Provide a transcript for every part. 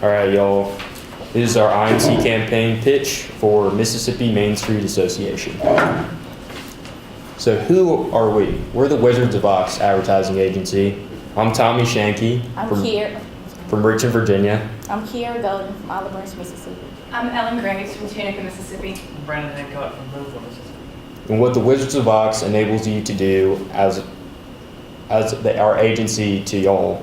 All right, y'all. This is our IMC campaign pitch for Mississippi Main Street Association. So who are we? We're the Wizards of Ox advertising agency. I'm Tommy Shanky from Richmond, Virginia. I'm Kiera Golden from Olive Branch, Mississippi. I'm Ellen Graves from Tunica, Mississippi. I'm Brandon Hancock from Louisville, Mississippi. And what the Wizards of Ox enables you to do as our agency to y'all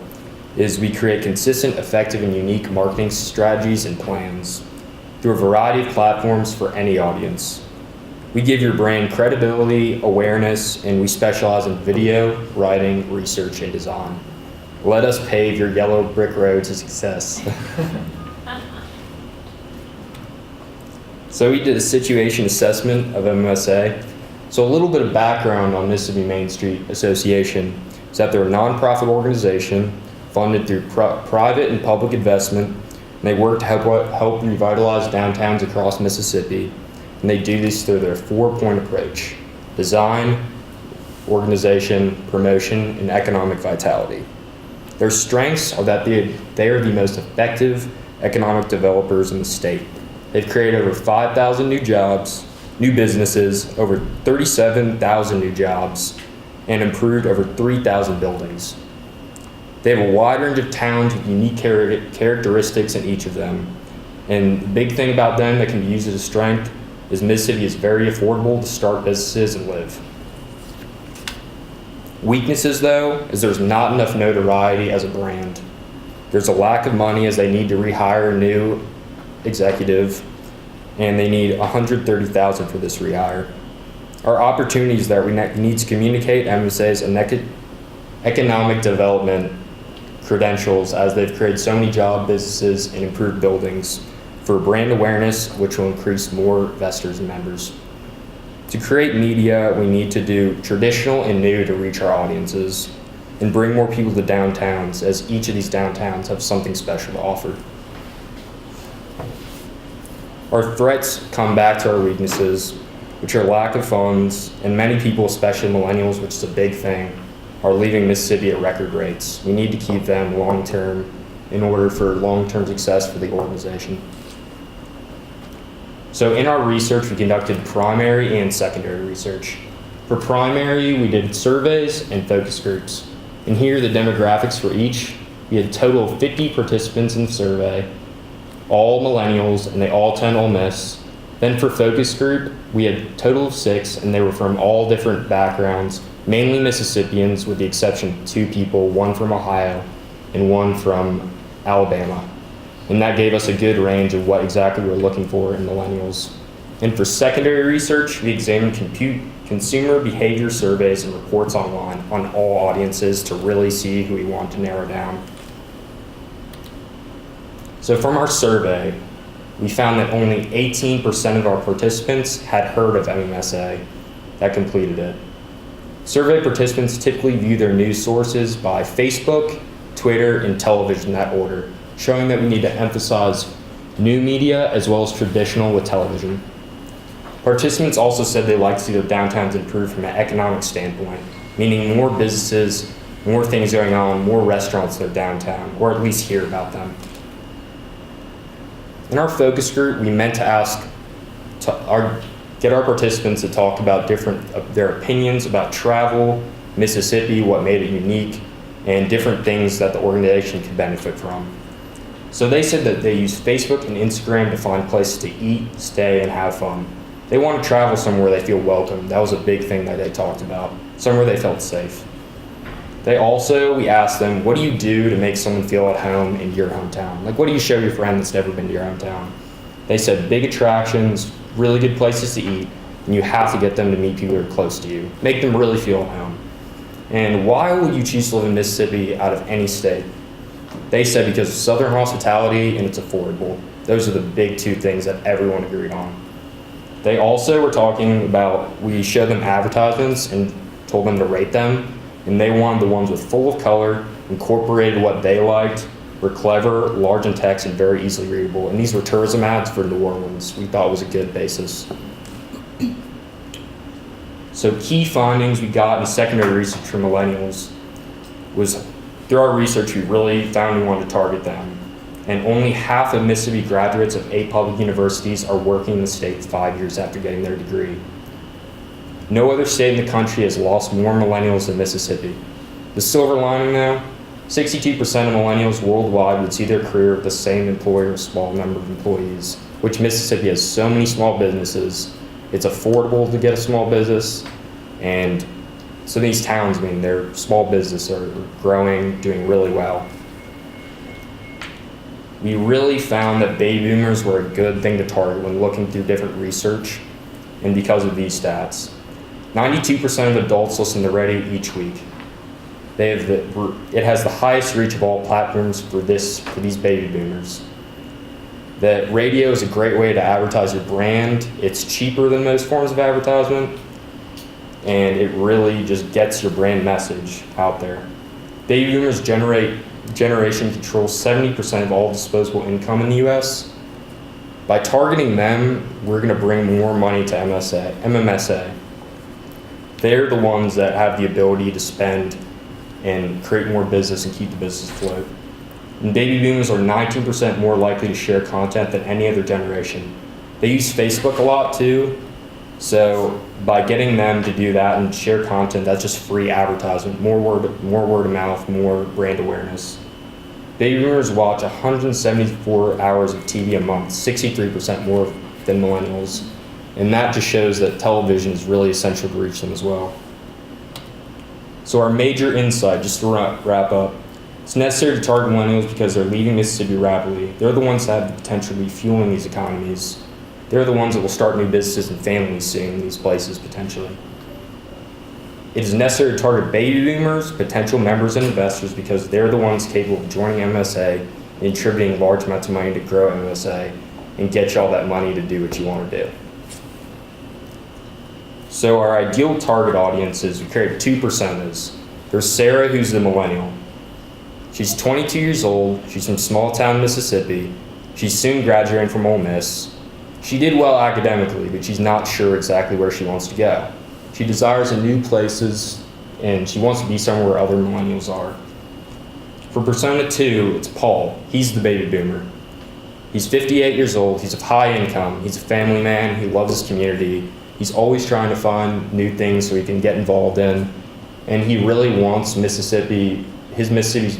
is we create consistent, effective, and unique marketing strategies and plans through a variety of platforms for any audience. We give your brand credibility, awareness, and we specialize in video, writing, research, and design. Let us pave your yellow brick road to success. So we did a situation assessment of MMSA. So a little bit of background on Mississippi Main Street Association is that they're a nonprofit organization funded through private and public investment, and they work to help revitalize downtowns across Mississippi. And they do this through their 4-point approach: design, organization, promotion, and economic vitality. Their strengths are that they are the most effective economic developers in the state. They've created over 5,000 new jobs, new businesses, over 37,000 new jobs, and improved over 3,000 buildings. They have a wide range of towns with unique characteristics in each of them. And the big thing about them that can be used as a strength is Mississippi is very affordable to start businesses and live. Weaknesses, though, is there's not enough notoriety as a brand. There's a lack of money as they need to rehire a new executive, and they need $130,000 for this rehire. Our opportunities that we need to communicate MSA's economic development credentials, as they've created so many job, businesses, and improved buildings for brand awareness, which will increase more investors and members. To create media, we need to do traditional and new to reach our audiences and bring more people to downtowns, as each of these downtowns have something special to offer. Our threats come back to our weaknesses, which are lack of funds, and many people, especially millennials, which is a big thing, are leaving Mississippi at record rates. We need to keep them long-term in order for long-term success for the organization. So in our research, we conducted primary and secondary research. For primary, we did surveys and focus groups. And here are the demographics for each. We had a total of 50 participants in the survey, all millennials, and they all attend Ole Miss. Then for focus group, we had a total of 6, and they were from all different backgrounds, mainly Mississippians, with the exception of 2 people, one from Ohio and one from Alabama. And that gave us a good range of what exactly we're looking for in millennials. And for secondary research, we examined consumer behavior surveys and reports online on all audiences to really see who we want to narrow down. So from our survey, we found that only 18% of our participants had heard of MMSA that completed it. Survey participants typically view their news sources by Facebook, Twitter, and television in that order, showing that we need to emphasize new media as well as traditional with television. Participants also said they like to see their downtowns improve from an economic standpoint, meaning more businesses, more things going on, more restaurants in their downtown, or at least hear about them. In our focus group, we meant to get our participants to talk about their opinions about travel, Mississippi, what made it unique, and different things that the organization could benefit from. So they said that they use Facebook and Instagram to find places to eat, stay, and have fun. They want to travel somewhere they feel welcome. That was a big thing that they talked about, somewhere they felt safe. We asked them, what do you do to make someone feel at home in your hometown? Like, what do you show your friend that's never been to your hometown? They said big attractions, really good places to eat, and you have to get them to meet people who are close to you. Make them really feel at home. And why would you choose to live in Mississippi out of any state? They said because of Southern hospitality and it's affordable. Those are the big 2 things that everyone agreed on. They also were talking about, we showed them advertisements and told them to rate them, and they wanted the ones with full of color, incorporated what they liked, were clever, large in text, and very easily readable. And these were tourism ads for New Orleans. We thought was a good basis. So key findings we got in secondary research for millennials was, through our research, we really found we wanted to target them. and only half of Mississippi graduates of 8 public universities are working in the state 5 years after getting their degree. No other state in the country has lost more millennials than Mississippi. The silver lining though, 62% of millennials worldwide would see their career with the same employer or small number of employees, which Mississippi has so many small businesses. It's affordable to get a small business, and so these towns, I mean, their small business are growing, doing really well. We really found that baby boomers were a good thing to target when looking through different research, and because of these stats. 92% of adults listen to radio each week. It has the highest reach of all platforms for these baby boomers. That radio is a great way to advertise your brand. It's cheaper than most forms of advertisement, and it really just gets your brand message out there. Baby boomers generation controls 70% of all disposable income in the U.S. By targeting them, we're going to bring more money to MMSA. They're the ones that have the ability to spend and create more business and keep the business afloat. And baby boomers are 19% more likely to share content than any other generation. They use Facebook a lot too, so by getting them to do that and share content, that's just free advertisement, more word of mouth, more brand awareness. Baby boomers watch 174 hours of TV a month, 63% more than millennials, and that just shows that television is really essential to reach them as well. So our major insight, just to wrap up, it's necessary to target millennials because they're leaving Mississippi rapidly. They're the ones that have the potential to be fueling these economies. They're the ones that will start new businesses and families soon in these places potentially. It is necessary to target baby boomers, potential members and investors, because they're the ones capable of joining MSA and contributing large amounts of money to grow MSA and get you all that money to do what you want to do. So our ideal target audience is, we created 2 personas. There's Sarah, who's the millennial. She's 22 years old. She's from small town Mississippi. She's soon graduating from Ole Miss. She did well academically, but she's not sure exactly where she wants to go. She desires new places, and she wants to be somewhere where other millennials are. For persona 2, it's Paul. He's the baby boomer. He's 58 years old. He's of high income. He's a family man. He loves his community. He's always trying to find new things so he can get involved in, and he really wants Mississippi's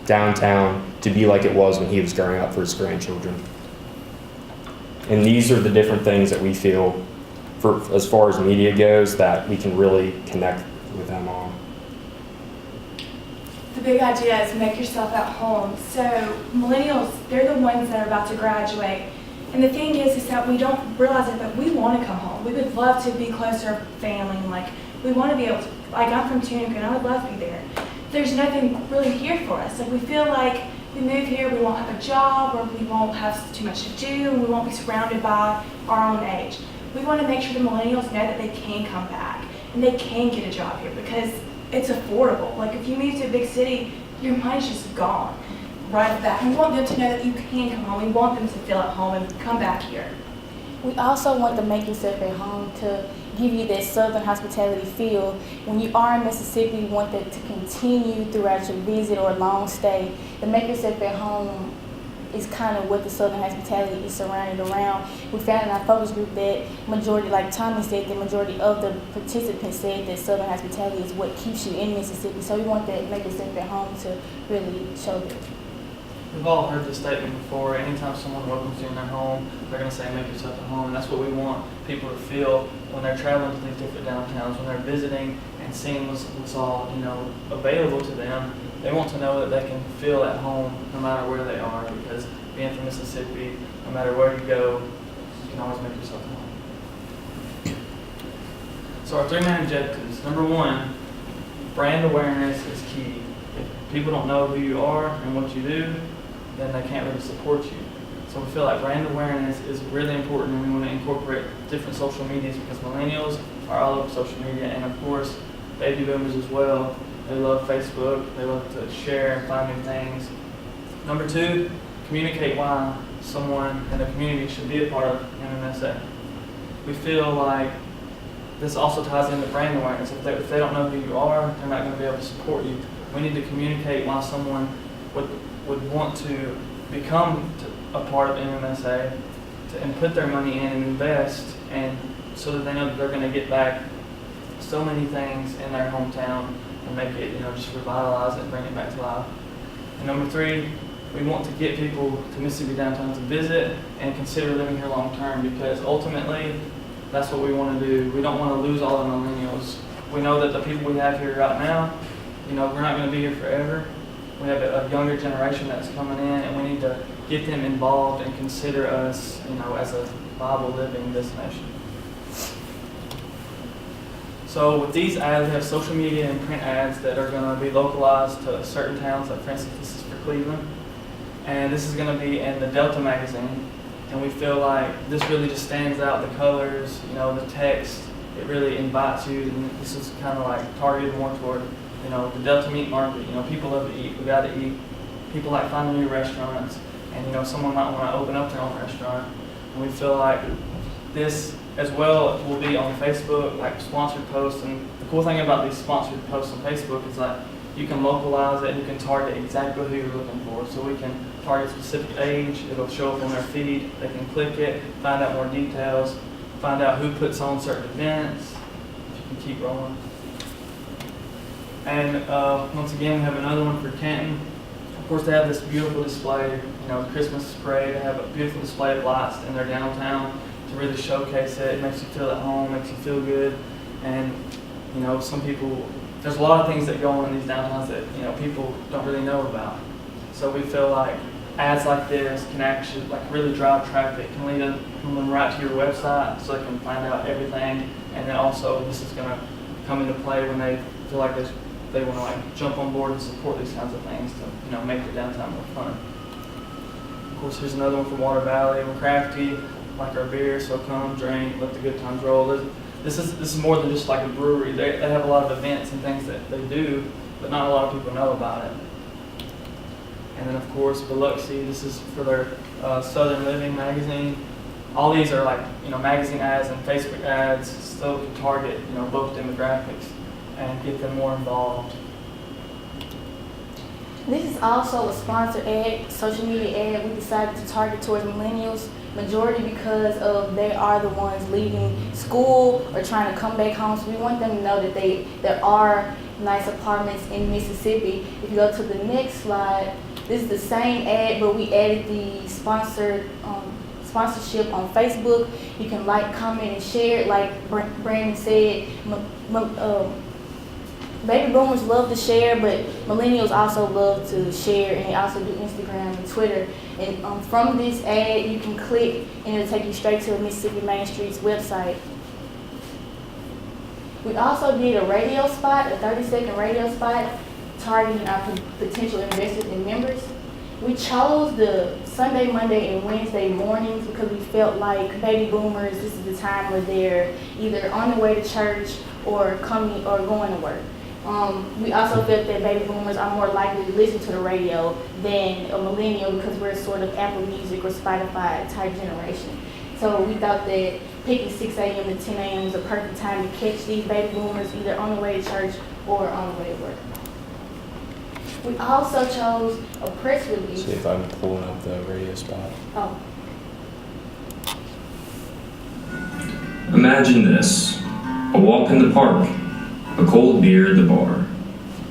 downtown to be like it was when he was growing up for his grandchildren. And these are the different things that we feel, for as far as media goes, that we can really connect with them on. The big idea is make yourself at home. So millennials, they're the ones that are about to graduate. And the thing is that we don't realize it, but we want to come home. We would love to be close to our family. Like, we want to be able to, like, I'm from Tunica and I would love to be there. There's nothing really here for us. Like, we feel like we move here, we won't have a job, or we won't have too much to do, and we won't be surrounded by our own age. We want to make sure the millennials know that they can come back and they can get a job here because it's affordable. Like, if you move to a big city, your money's just gone right at that. We want them to know that you can come home. We want them to feel at home and come back here. We also want to make yourself at home to give you that Southern hospitality feel. When you are in Mississippi, we want that to continue throughout your visit or long stay. The make yourself at home is kind of what the Southern hospitality is surrounded around. We found in our focus group that majority, like Tommy said, the majority of the participants said that Southern hospitality is what keeps you in Mississippi. So we want that make yourself at home to really show that. We've all heard this statement before. Anytime someone welcomes you in their home, they're going to say, make yourself at home. And that's what we want people to feel when they're traveling to these different downtowns, when they're visiting and seeing what's all, available to them. They want to know that they can feel at home no matter where they are, because being from Mississippi, no matter where you go, you can always make yourself at home. So our 3 main objectives. Number 1, brand awareness is key. If people don't know who you are and what you do, then they can't really support you. So we feel like brand awareness is really important, and we want to incorporate different social medias because millennials are all over social media, and of course, baby boomers as well. They love Facebook. They love to share and find new things. Number 2, communicate why someone in the community should be a part of MMSA. We feel like this also ties into brand awareness. If they don't know who you are, they're not going to be able to support you. We need to communicate why someone would want to become a part of MMSA and put their money in and invest, and so that they know that they're going to get back so many things in their hometown and make it, just revitalize it and bring it back to life. And number 3, we want to get people to Mississippi downtown to visit and consider living here long term, because ultimately that's what we want to do. We don't want to lose all the millennials. We know that the people we have here right now, we're not going to be here forever. We have a younger generation that's coming in, and we need to get them involved and consider us, as a viable living destination. So with these ads, we have social media and print ads that are going to be localized to certain towns. Like for instance, this is for Cleveland, and this is going to be in the Delta magazine. And we feel like this really just stands out. The colors, the text, it really invites you. And this is kind of like targeted more toward, the Delta meat market. People love to eat. We got to eat. People like finding new restaurants, and someone might want to open up their own restaurant. And we feel like this as well will be on Facebook, like sponsored posts. And the cool thing about these sponsored posts on Facebook is that you can localize it and you can target exactly who you're looking for. So we can target specific age, it'll show up on their feed, they can click it, find out more details, find out who puts on certain events, if you can keep rolling. And once again, we have another one for Canton. Of course, they have this beautiful display, Christmas parade. They have a beautiful display of lights in their downtown to really showcase it. It makes you feel at home, makes you feel good. And, some people, there's a lot of things that go on in these downtowns that, people don't really know about. So we feel like ads like this can actually really drive traffic, can lead them right to your website so they can find out everything. And then also this is going to come into play when they feel like they want to jump on board and support these kinds of things to make their downtown more fun. Of course, here's another one from Water Valley. We're crafty, like our beer, so come drink, let the good times roll. This is more than just like a brewery. They have a lot of events and things that they do, but not a lot of people know about it. And then of course Biloxi, this is for their Southern Living magazine. All these are magazine ads and Facebook ads, so we can target both demographics and get them more involved. This is also a sponsored ad, social media ad we decided to target towards millennials, majority because of they are the ones leaving school or trying to come back home. So we want them to know that there are nice apartments in Mississippi. If you go to the next slide, this is the same ad, but we added the sponsorship on Facebook. You can like, comment, and share it. Like Brandon said, baby boomers love to share, but millennials also love to share, and they also do Instagram and Twitter. And from this ad, you can click, and it'll take you straight to the Mississippi Main Street's website. We also did a radio spot, a 30-second radio spot, targeting our potential investors and members. We chose the Sunday, Monday, and Wednesday mornings because we felt like baby boomers, this is the time where they're either on their way to church or coming or going to work. We also felt that baby boomers are more likely to listen to the radio than a millennial because we're sort of Apple Music or Spotify type generation. So we thought that picking 6 a.m. to 10 a.m. was a perfect time to catch these baby boomers either on the way to church or on the way to work. We also chose a press release. See if I'm pulling up the radio spot. Oh. Imagine this: a walk in the park, a cold beer at the bar,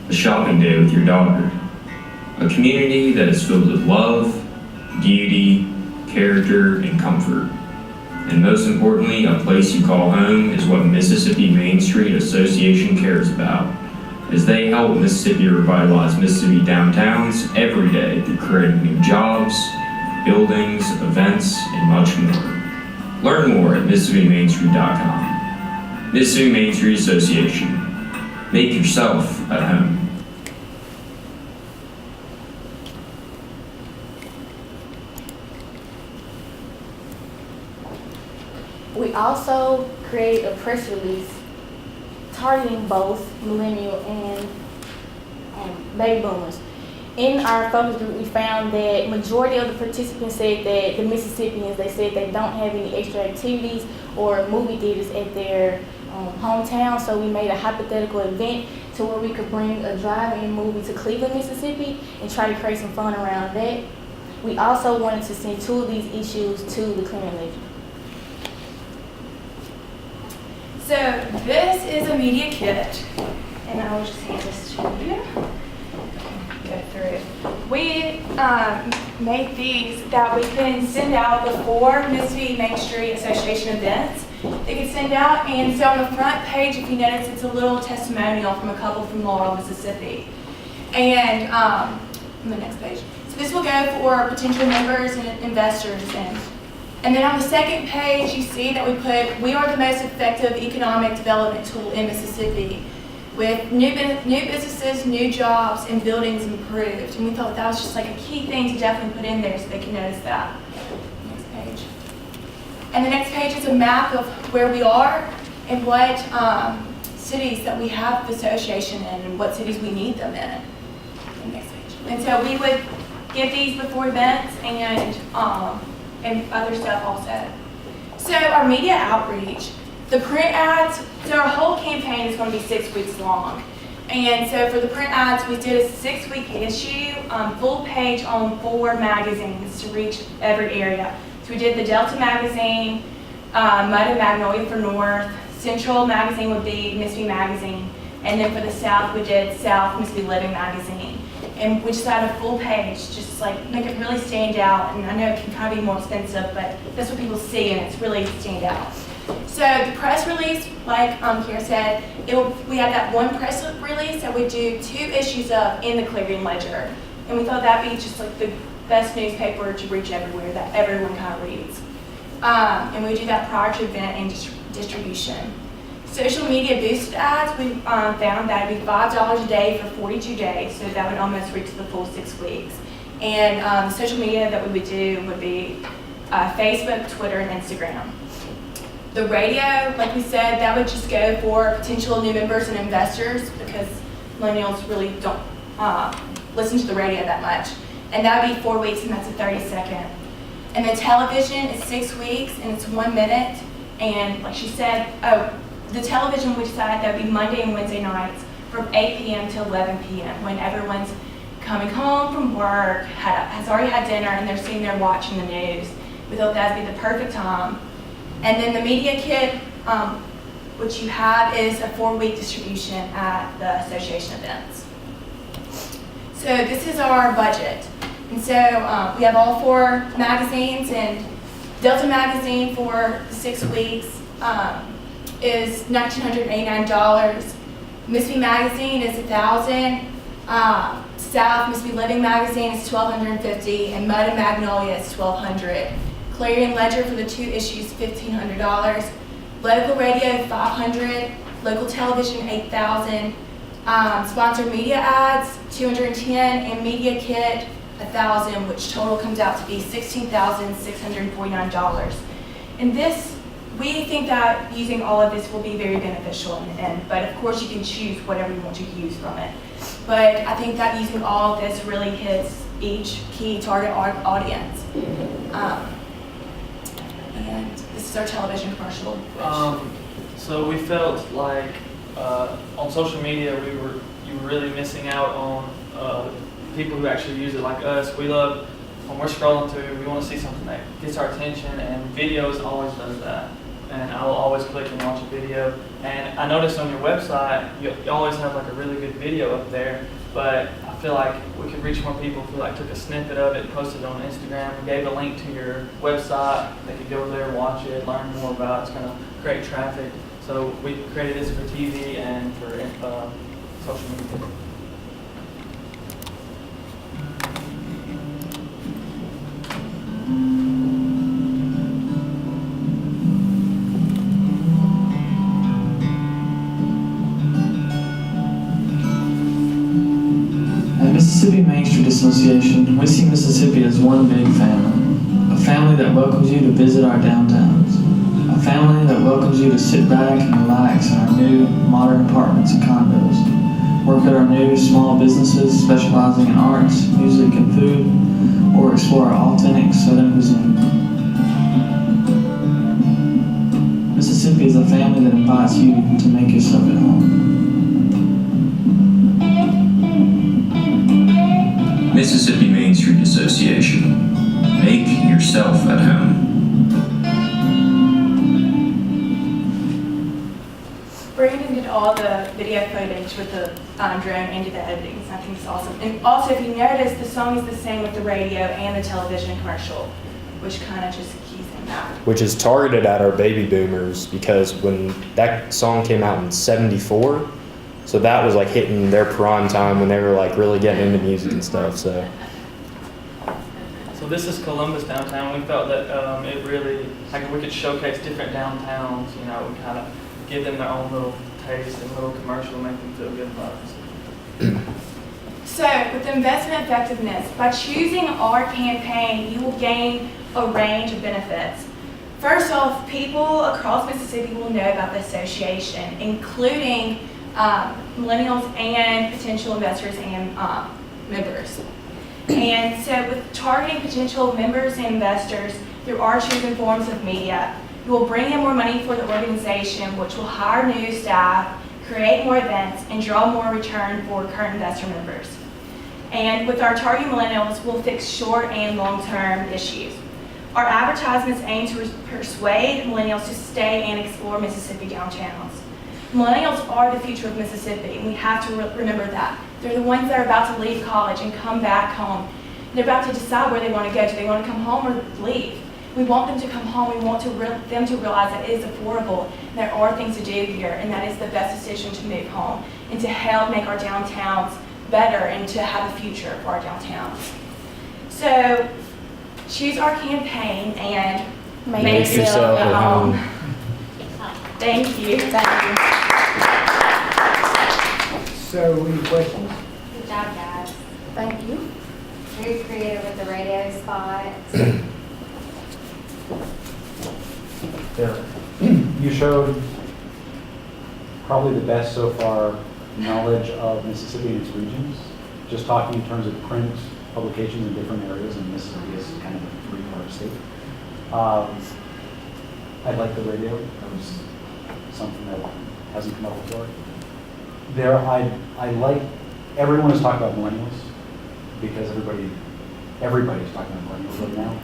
a shopping day with your daughter, a community that is filled with love, beauty, character, and comfort. And most importantly, a place you call home is what Mississippi Main Street Association cares about, as they help Mississippi revitalize Mississippi downtowns every day through creating new jobs, buildings, events, and much more. Learn more at MississippiMainStreet.com. Mississippi Main Street Association. Make yourself at home. We also created a press release targeting both millennial and baby boomers. In our focus group, we found that majority of the participants said that the Mississippians, they said they don't have any extra activities or movie theaters at their hometown, so we made a hypothetical event to where we could bring a drive-in movie to Cleveland, Mississippi, and try to create some fun around that. We also wanted to send 2 of these issues to the Clearing Ledger. So this is a media kit, and I will just hand this to you. Go through. We made these that we can send out before Mississippi Main Street Association events. They can send out, and so on the front page, if you notice, it's a little testimonial from a couple from Laurel, Mississippi. And on the next page. So this will go for potential members and investors. And then on the second page, you see that we are the most effective economic development tool in Mississippi, with new businesses, new jobs, and buildings improved. And we thought that was just like a key thing to definitely put in there so they can notice that. Next page. And the next page is a map of where we are and what cities that we have the association in and what cities we need them in. And next page. And so we would give these before events and other stuff also. So our media outreach, the print ads, so our whole campaign is going to be 6 weeks long. And so for the print ads, we did a 6-week issue, full page on 4 magazines to reach every area. So we did the Delta magazine, Mud and Magnolia for North, Central magazine would be Mississippi Magazine, and then for the South, we did South Mississippi Living magazine. And we just had a full page, just like make it really stand out. And I know it can kind of be more expensive, but that's what people see and it's really stand out. So the press release, like Kiera said, we had that one press release that we do 2 issues of in the Clearing Ledger. And we thought that'd be just like the best newspaper to reach everywhere that everyone kind of reads. And we do that prior to event and distribution. Social media boosted ads, we found that would be $5 a day for 42 days, so that would almost reach the full 6 weeks. And social media that we would do would be Facebook, Twitter, and Instagram. The radio, like we said, that would just go for potential new members and investors because millennials really don't listen to the radio that much. And that would be 4 weeks, and that's a 30-second. And then television is 6 weeks, and it's 1 minute. And like she said, the television we decided that would be Monday and Wednesday nights from 8 p.m. to 11 p.m. when everyone's coming home from work, has already had dinner, and they're sitting there watching the news. We thought that would be the perfect time. And then the media kit, which you have, is a 4-week distribution at the association events. So this is our budget. And so we have all 4 magazines, and Delta magazine for 6 weeks is $1,989. Mississippi Magazine is $1,000. South Mississippi Living Magazine is $1,250, and Mud and Magnolia is $1,200. Clarion Ledger for the 2 issues, $1,500. Local radio, $500. Local television, $8,000. Sponsored media ads, $210, and media kit, $1,000, which total comes out to be $16,649. And this, we think that using all of this will be very beneficial in the end, but of course you can choose whatever you want to use from it. But I think that using all of this really hits each key target audience. And this is our television commercial. So we felt like on social media you were really missing out on people who actually use it like us. We love, when we're scrolling through, we want to see something that gets our attention, and videos always does that. And I will always click and watch a video. And I noticed on your website, you always have like a really good video up there, but I feel like we could reach more people if we like took a snippet of it, posted it on Instagram, and gave a link to your website. They could go there, watch it, learn more about it. It's going to create traffic. So we created this for TV and for social media. Mississippi Main Street Association, we see Mississippi as one big family. A family that welcomes you to visit our downtowns. A family that welcomes you to sit back and relax in our new modern apartments and condos. Work at our new small businesses specializing in arts, music, and food, or explore our authentic Southern cuisine. Mississippi Mississippi is a family that invites you to make yourself at home. Mississippi Main Street Association. Make yourself at home. Brandon did all the video footage with the drone and did the editing, so I think it's awesome. And also, if you notice, the song is the same with the radio and the television commercial, which kind of just keys in that. Which is targeted at our baby boomers, because when that song came out in '74, so that was like hitting their prime time when they were like really getting into music and stuff. So So this is Columbus downtown. We felt that it really, like we could showcase different downtowns, you know, and kind of give them their own little taste and little commercial, make them feel good about it. So, with investment effectiveness, by choosing our campaign, you will gain a range of benefits. First off, people across Mississippi will know about the association, including millennials and potential investors and members. And so with targeting potential members and investors through our chosen forms of media, you will bring in more money for the organization, which will hire new staff, create more events, and draw more return for current investor members. And with our target millennials, we'll fix short and long-term issues. Our advertisements aim to persuade millennials to stay and explore Mississippi downtowns. Millennials are the future of Mississippi, and we have to remember that. They're the ones that are about to leave college and come back home. They're about to decide where they want to go. Do they want to come home or leave? We want them to come home. We want them to realize that it is affordable. And there are things to do here, and that is the best decision to move home and to help make our downtowns better and to have a future for our downtowns. So choose our campaign and make yourself at home. Thank you. Thank you. So, any questions? Good job, guys. Thank you. Very creative with the radio spots. Yeah. You showed probably the best so far knowledge of Mississippi and its regions. Just talking in terms of print publications in different areas, and Mississippi is kind of a three-part state. I like the radio. That was something that hasn't come up before. I like, everyone is talking about millennials because everybody's talking about millennials right now.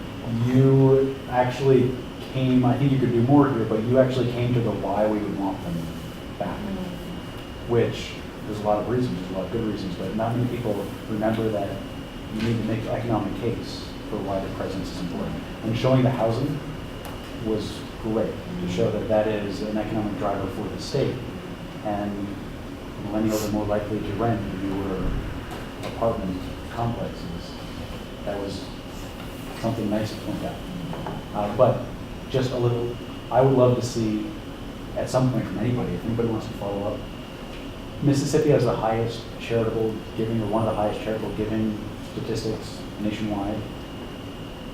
You actually came, I think you could do more here, but you actually came to the why we would want them back, which there's a lot of reasons, there's a lot of good reasons, but not many people remember that you need to make an economic case for why the presence is important. And showing the housing was great to show that that is an economic driver for the state, and millennials are more likely to rent newer apartment complexes. That was something nice to point out. But just a little, I would love to see at some point from anybody, if anybody wants to follow up. Mississippi has the highest charitable giving, or one of the highest charitable giving statistics nationwide.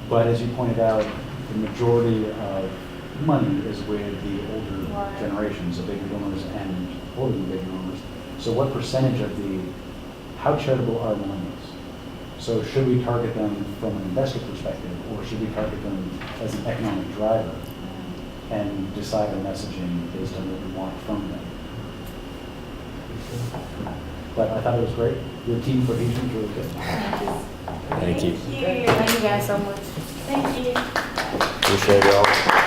But as you pointed out, the majority of money is with the older generations, the baby boomers and older than baby boomers. So what percentage of how charitable are millennials? So should we target them from an investor perspective, or should we target them as an economic driver and decide our messaging based on what we want from them? But I thought it was great. Your team cohesion was really good. thank you. Thank you. Thank you guys so much. Thank you. Appreciate it all.